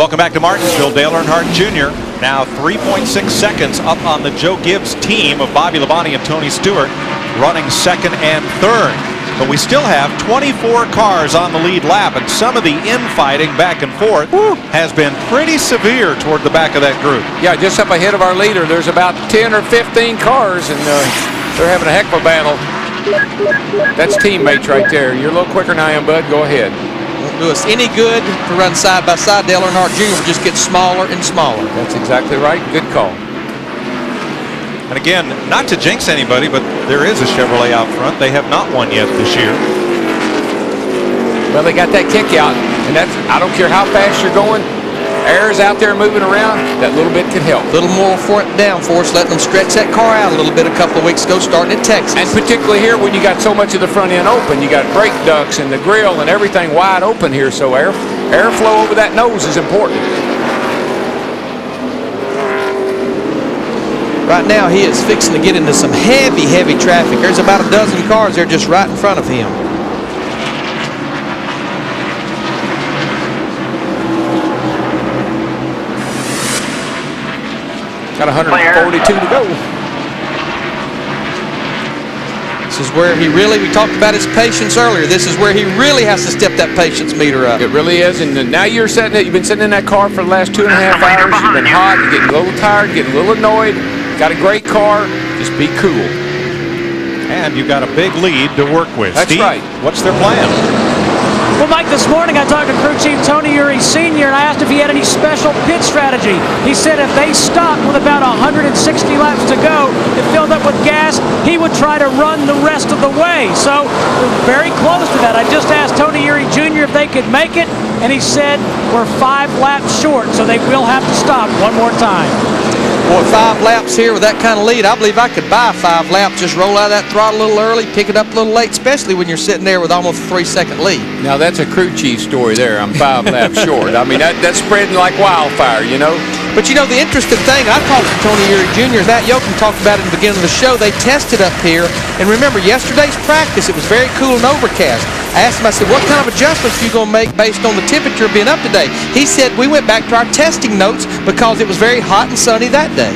Welcome back to Martinsville. Dale Earnhardt Jr. now 3.6 seconds up on the Joe Gibbs team of Bobby Labonte and Tony Stewart, running second and third. But we still have 24 cars on the lead lap, and some of the infighting back and forth has been pretty severe toward the back of that group. Yeah, just up ahead of our leader, there's about 10 or 15 cars, and they're having a heck of a battle. That's teammates right there. You're a little quicker than I am, bud. Go ahead. Won't do us any good to run side by side. Dale Earnhardt Jr. will just get smaller and smaller. That's exactly right. Good call. And again, not to jinx anybody, but there is a Chevrolet out front. They have not won yet this year. Well, they got that kick out, and that's, I don't care how fast you're going, air's out there moving around, that little bit can help. A little more front downforce, letting them stretch that car out a little bit a couple of weeks ago, starting in Texas. And particularly here when you got so much of the front end open, you got brake ducts and the grill and everything wide open here, so airflow over that nose is important. Right now, he is fixing to get into some heavy, heavy traffic. There's about a dozen cars there just right in front of him. Got 142 to go. This is where he really, we talked about his patience earlier. This is where he really has to step that patience meter up. It really is, and now you've been sitting in that car for the last 2.5 hours. You've been hot, you're getting a little tired, getting a little annoyed. Got a great car, just be cool. And you've got a big lead to work with. That's Steve, right. what's their plan? Well, Mike, this morning I talked to crew chief Tony Uri Sr. and I asked if he had any special pit strategy. He said if they stopped with about 160 laps to go and filled up with gas, he would try to run the rest of the way. So we're very close to that. I just asked Tony Uri Jr. if they could make it, and he said we're 5 laps short, so they will have to stop one more time. Boy, 5 laps here with that kind of lead, I believe I could buy 5 laps. Just roll out of that throttle a little early, pick it up a little late, especially when you're sitting there with almost a 3-second lead. Now, that's a crew chief story there. I'm 5 laps short. I mean, that's spreading like wildfire, you know. But, you know, the interesting thing, I talked to Tony Uri Jr., Matt Yoakum talked about it in the beginning of the show. They tested up here. And remember, yesterday's practice, it was very cool and overcast. I asked him, I said, what kind of adjustments are you going to make based on the temperature being up today? He said, we went back to our testing notes because it was very hot and sunny that day.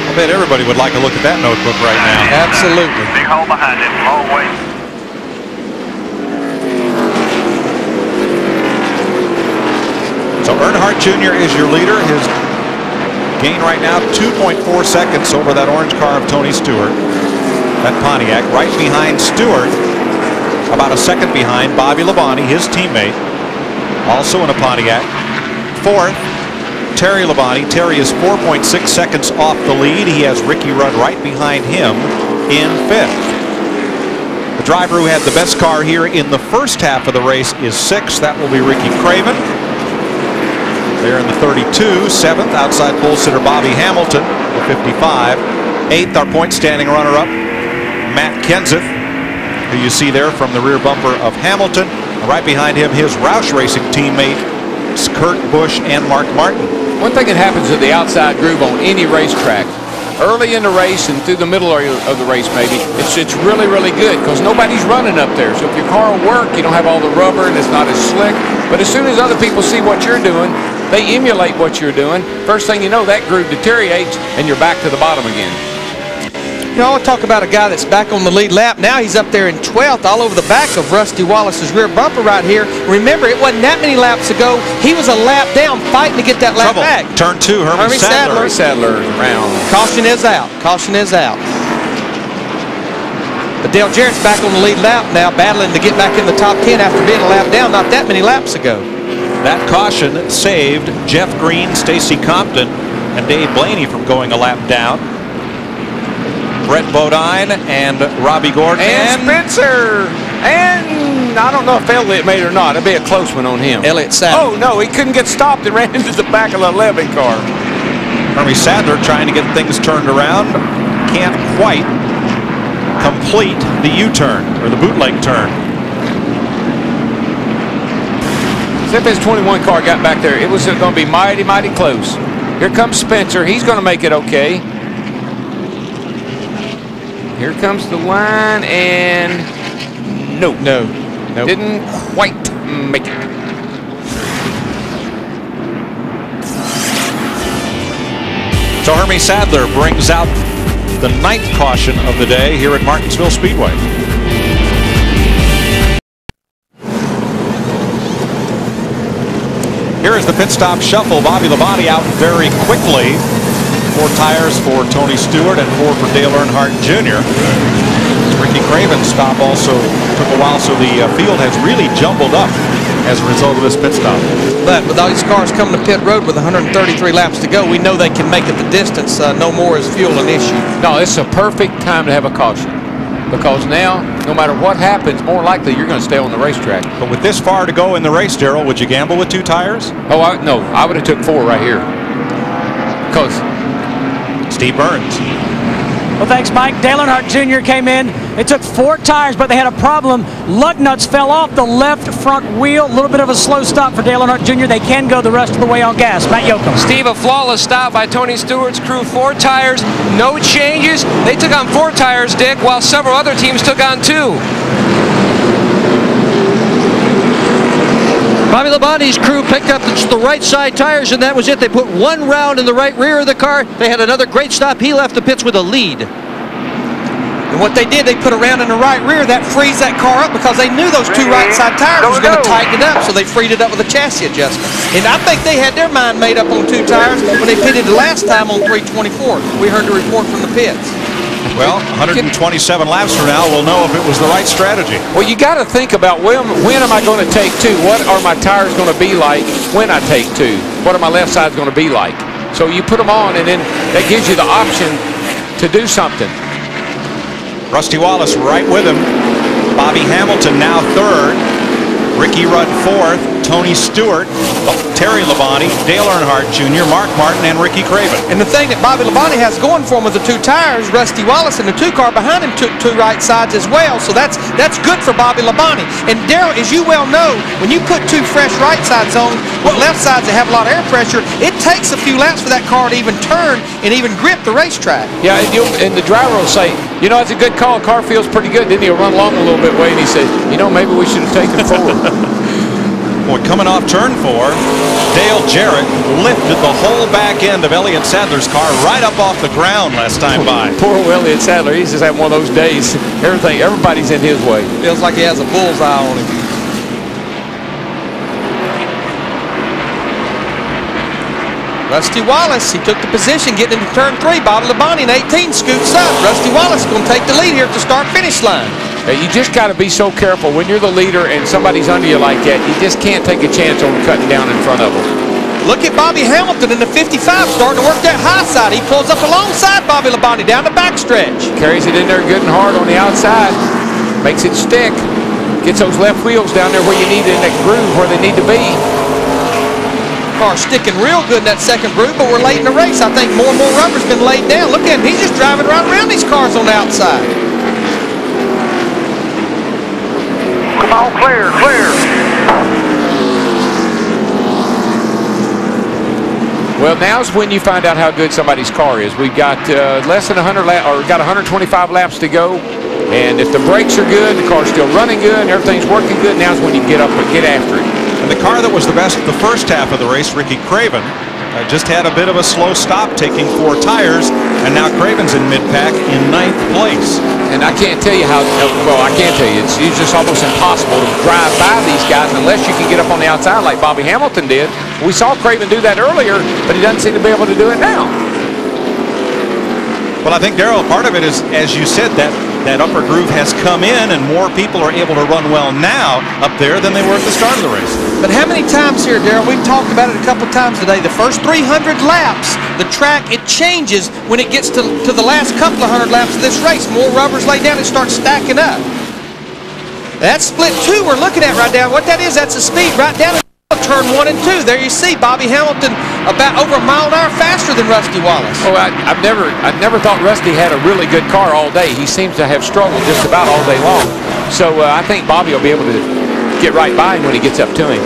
I bet everybody would like to look at that notebook right now. Absolutely. Big hole behind it, long way. So Earnhardt Jr. is your leader. His gain right now 2.4 seconds over that orange car of Tony Stewart. That Pontiac right behind Stewart, about a second behind Bobby Labonte, his teammate, also in a Pontiac. Fourth, Terry Labonte. Terry is 4.6 seconds off the lead. He has Ricky Rudd right behind him in 5th. The driver who had the best car here in the first half of the race is 6th. That will be Ricky Craven. There in the 32. 7th, outside pole sitter Bobby Hamilton, the 55. 8th, our point standing runner-up, Matt Kenseth, who you see there from the rear bumper of Hamilton. Right behind him, his Roush Racing teammate, Kurt Busch and Mark Martin. One thing that happens at the outside groove on any racetrack, early in the race and through the middle of the race maybe, it's really, really good because nobody's running up there. So if your car will work, you don't have all the rubber and it's not as slick. But as soon as other people see what you're doing, they emulate what you're doing. First thing you know, that groove deteriorates and you're back to the bottom again. You know, I want to talk about a guy that's back on the lead lap. Now he's up there in 12th, all over the back of Rusty Wallace's rear bumper right here. Remember, it wasn't that many laps ago. He was a lap down, fighting to get that lap back. Turn 2, Hermie Sadler. Sadler around. Caution is out. Caution is out. But Dale Jarrett's back on the lead lap now, battling to get back in the top 10 after being a lap down not that many laps ago. That caution saved Jeff Green, Stacy Compton, and Dave Blaney from going a lap down. Brett Bodine and Robbie Gordon. And Spencer. And I don't know if Elliott made it or not. It'd be a close one on him. Elliott Sadler. Oh, no, he couldn't get stopped and ran into the back of the 11 car. Hermie Sadler trying to get things turned around. Can't quite complete the U-turn, or the bootleg turn. If his 21 car got back there, it was going to be mighty, mighty close. Here comes Spencer. He's going to make it okay. Here comes the line, and no. Didn't quite make it. So Hermie Sadler brings out the 9th caution of the day here at Martinsville Speedway. Here is the pit stop shuffle. Bobby Labonte out very quickly. 4 tires for Tony Stewart and 4 for Dale Earnhardt Jr. Ricky Craven's stop also took a while, so the field has really jumbled up as a result of this pit stop. But with all these cars coming to pit road with 133 laps to go, we know they can make it the distance. No more is fuel an issue. No, it's a perfect time to have a caution, because now, no matter what happens, more likely you're going to stay on the racetrack. But with this far to go in the race, Darrell, would you gamble with 2 tires? Oh, no, I would have took 4 right here. Because Steve Burns. Well, thanks, Mike. Dale Earnhardt Jr. came in. They took 4 tires, but they had a problem. Lug nuts fell off the left front wheel. A little bit of a slow stop for Dale Earnhardt Jr. They can go the rest of the way on gas. Matt Yoakum. Steve, a flawless stop by Tony Stewart's crew. 4 tires, no changes. They took on 4 tires, Dick, while several other teams took on 2. Bobby Labonte's crew picked up the right side tires, and that was it. They put 1 round in the right rear of the car. They had another great stop. He left the pits with a lead. And what they did, they put a round in the right rear. That frees that car up because they knew those 2 right side tires was going to tighten it up, so they freed it up with a chassis adjustment. And I think they had their mind made up on 2 tires when they pitted the last time on 324. We heard the report from the pits. Well, 127 laps from now, we'll know if it was the right strategy. Well, you got to think about when am I going to take 2? What are my tires going to be like when I take 2? What are my left sides going to be like? So you put them on, and then that gives you the option to do something. Rusty Wallace right with him. Bobby Hamilton now 3rd. Ricky Rudd 4th. Tony Stewart, Terry Labonte, Dale Earnhardt Jr., Mark Martin, and Ricky Craven. And the thing that Bobby Labonte has going for him with the 2 tires, Rusty Wallace and the 2 car behind him took 2 right sides as well. So that's good for Bobby Labonte. And Darrell, as you well know, when you put 2 fresh right sides on, with left sides that have a lot of air pressure, it takes a few laps for that car to even turn and even grip the racetrack. Yeah, and the driver will say, you know, it's a good call. Car feels pretty good. Then he'll run along a little bit way, and he said, you know, maybe we should have taken 4. Boy, coming off turn 4, Dale Jarrett lifted the whole back end of Elliott Sadler's car right up off the ground last time by. Poor Elliott Sadler. He's just having one of those days. Everybody's in his way. Feels like he has a bullseye on him. Rusty Wallace, he took the position getting into turn 3. Bobby Labonte in 18 scoots up. Rusty Wallace is going to take the lead here at the start-finish line. You just got to be so careful when you're the leader and somebody's under you like that. You just can't take a chance on cutting down in front of them. Look at Bobby Hamilton in the 55 starting to work that high side. He pulls up alongside Bobby Labonte down the backstretch. Carries it in there good and hard on the outside. Makes it stick. Gets those left wheels down there where you need it, in that groove where they need to be. Car sticking real good in that second groove, but we're late in the race. I think more and more rubber's been laid down. Look at him. He's just driving right around these cars on the outside. Come on, clear, clear. Well, now's when you find out how good somebody's car is. We've got less than 100 laps, or got 125 laps to go. And if the brakes are good, the car's still running good, and everything's working good, now's when you get up and get after it. And the car that was the best the first half of the race, Ricky Craven, just had a bit of a slow stop, taking 4 tires, and now Craven's in mid-pack in 9th place. And I can't tell you how, well, I can't tell you. It's just almost impossible to drive by these guys unless you can get up on the outside like Bobby Hamilton did. We saw Craven do that earlier, but he doesn't seem to be able to do it now. Well, I think, Darrell, part of it is, as you said, that upper groove has come in and more people are able to run well now up there than they were at the start of the race. But how many times here, Darrell, we've talked about it a couple times today, the first 300 laps, the track, it changes when it gets to the last couple of 100 laps of this race. More rubber's laid down, it starts stacking up. That split 2 we're looking at right now, what that is, that's the speed right down in turn 1 and 2. There you see Bobby Hamilton about over a mile an hour faster than Rusty Wallace. Oh, I've never thought Rusty had a really good car all day. He seems to have struggled just about all day long. So I think Bobby will be able to get right by him when he gets up to him.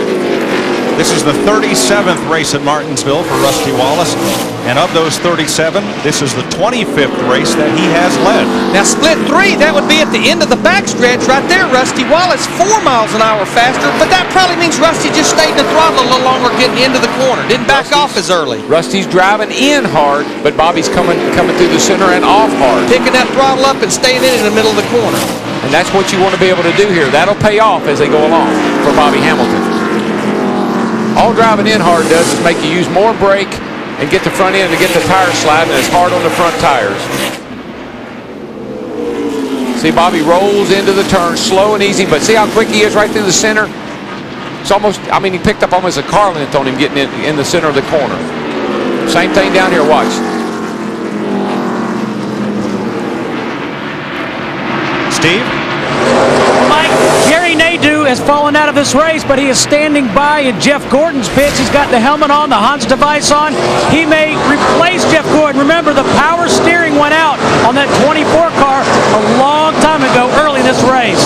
This is the 37th race at Martinsville for Rusty Wallace. And of those 37, this is the 25th race that he has led. Now, split 3, that would be at the end of the backstretch right there. Rusty Wallace 4 miles an hour faster, but that probably means Rusty just stayed in the throttle a little longer getting into the corner. Didn't back off as early. Rusty's driving in hard, but Bobby's coming through the center and off hard. Picking that throttle up and staying in the middle of the corner. And that's what you want to be able to do here. That'll pay off as they go along for Bobby Hamilton. All driving in hard does is make you use more brake and get the front end to get the tires sliding as hard on the front tires. See, Bobby rolls into the turn slow and easy, but see how quick he is right through the center? It's almost, I mean, he picked up almost a car length on him getting in the center of the corner. Same thing down here, watch. Steve? Mike, Gary Nadeau has fallen out of this race, but he is standing by in Jeff Gordon's pits. He's got the helmet on, the Hans device on. He may replace Jeff Gordon. Remember, the power steering went out on that 24 car a long time ago early in this race.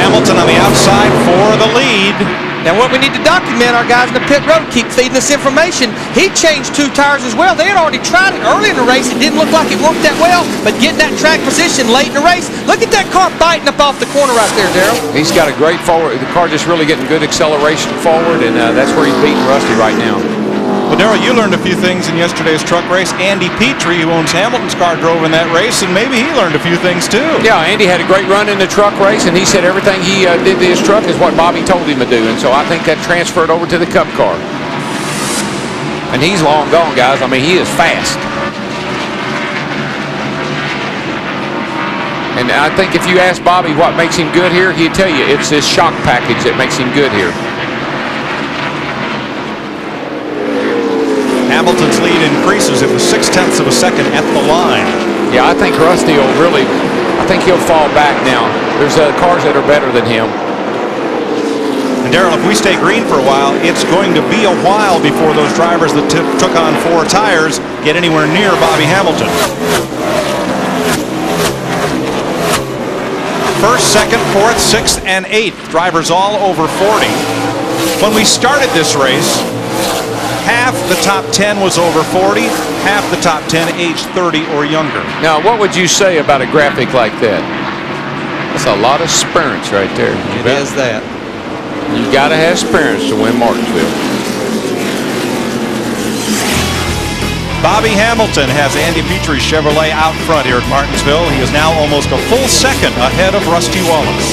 Hamilton on the outside for the lead. Now, what we need to document, our guys in the pit road keep feeding us information. He changed 2 tires as well. They had already tried it early in the race. It didn't look like it worked that well, but getting that track position late in the race, look at that car biting up off the corner right there, Darrell. He's got a great forward. The car just really getting good acceleration forward, and that's where he's beating Rusty right now. Well, Darrell, you learned a few things in yesterday's truck race. Andy Petrie, who owns Hamilton's car, drove in that race, and maybe he learned a few things too. Yeah, Andy had a great run in the truck race, and he said everything he did to his truck is what Bobby told him to do, and so I think that transferred over to the Cup car. And he's long gone, guys. I mean, he is fast. And I think if you ask Bobby what makes him good here, he'd tell you it's this shock package that makes him good here. Hamilton's lead increases. It was 0.6 of a second at the line. Yeah, I think Rusty will really, I think he'll fall back now. There's cars that are better than him. And Darrell, if we stay green for a while, it's going to be a while before those drivers that took on 4 tires get anywhere near Bobby Hamilton. First, second, fourth, sixth, and eighth. Drivers all over 40. When we started this race, half the top 10 was over 40, half the top 10 aged 30 or younger. Now, what would you say about a graphic like that? That's a lot of experience right there. It is that. You got to have experience to win Martinsville. Bobby Hamilton has Andy Petrie's Chevrolet out front here at Martinsville. He is now almost a full second ahead of Rusty Wallace.